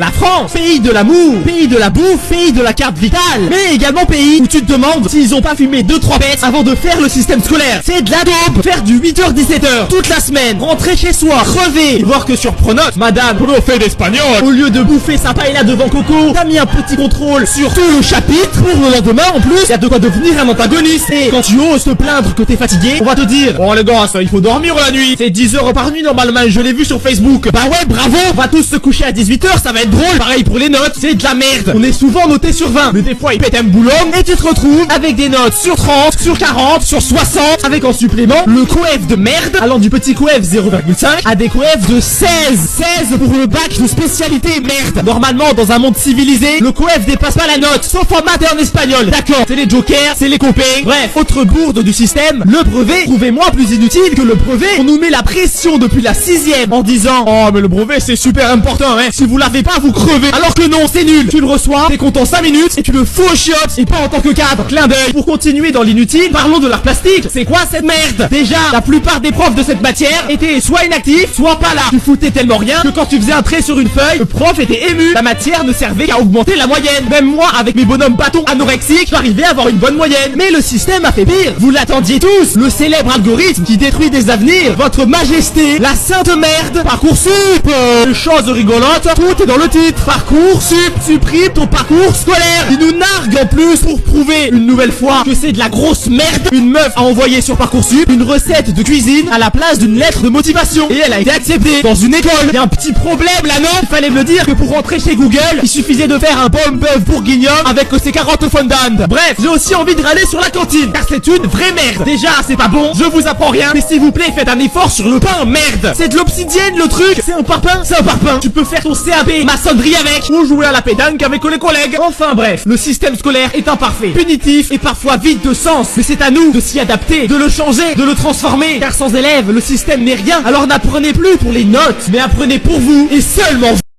La France, pays de l'amour, pays de la bouffe, pays de la carte vitale, mais également pays où tu te demandes s'ils ont pas fumé 2-3 bêtes avant de faire le système scolaire. C'est de la dope. Faire du 8h-17h toute la semaine, rentrer chez soi, crever, voir que sur Pronote, madame, profe d'espagnol, au lieu de bouffer sa paella devant Coco, t'as mis un petit contrôle sur tout le chapitre. Pour le lendemain, en plus, y a de quoi devenir un antagoniste. Et quand tu oses te plaindre que t'es fatigué, on va te dire, bon les gars, ça, il faut dormir la nuit. C'est 10 heures par nuit normalement, je l'ai vu sur Facebook. Bah ouais, bravo, on va tous se coucher à 18h, ça va être drôle. Pareil pour les notes, c'est de la merde. On est souvent noté sur 20, mais des fois ils pètent un boulot et tu te retrouves avec des notes sur 30, sur 40, sur 60, avec en supplément le coef de merde, allant du petit coef 0,5 à des coefs de 16 pour le bac de spécialité merde. Normalement, dans un monde civilisé, le coef dépasse pas la note, sauf en maths et en espagnol. D'accord, c'est les jokers, c'est les copains. Bref, autre bourde du système, le brevet, trouvez-moi plus inutile que le brevet. On nous met la pression depuis la 6ème en disant, oh mais le brevet c'est super important, hein. Si vous l'avez pas, vous crevez. Alors que non, c'est nul. Tu le reçois, t'es content 5 minutes et tu le fous aux chiottes, et pas en tant que cadre. Clin d'œil. Pour continuer dans l'inutile, parlons de l'art plastique. C'est quoi cette merde? Déjà, la plupart des profs de cette matière étaient soit inactifs, soit pas là. Tu foutais tellement rien que quand tu faisais un trait sur une feuille, le prof était ému. La matière ne servait qu'à augmenter la moyenne. Même moi, avec mes bonhommes bâtons anorexiques, j'arrivais à avoir une bonne moyenne. Mais le système a fait pire. Vous l'attendiez tous. Le célèbre algorithme qui détruit des avenirs. Votre majesté, la sainte merde. Parcoursup. Chose rigolote, tout est dans le titre. Parcoursup supprime ton parcours scolaire. Il nous nargue en plus pour prouver une nouvelle fois que c'est de la grosse merde. Une meuf a envoyé sur Parcoursup une recette de cuisine à la place d'une lettre de motivation. Et elle a été acceptée dans une école. Il y a un petit problème là, non? Il fallait me le dire que pour rentrer chez Google, il suffisait de faire un bon bœuf bourguignon avec ses carottes fondantes. Bref, j'ai aussi envie de râler sur la cantine, car c'est une vraie merde. Déjà, c'est pas bon, je vous apprends rien, mais s'il vous plaît, faites un effort sur le pain, merde. C'est de l'obsidienne le truc. C'est un parpaing. C'est un parpaing. Tu peux faire ton CAB maçonnerie avec, ou jouer à la pétanque avec les collègues. Enfin bref, le système scolaire est imparfait, punitif et parfois vide de sens. Mais c'est à nous de s'y adapter, de le changer, de le transformer. Car sans élèves, le système n'est rien. Alors n'apprenez plus pour les notes, mais apprenez pour vous et seulement vous.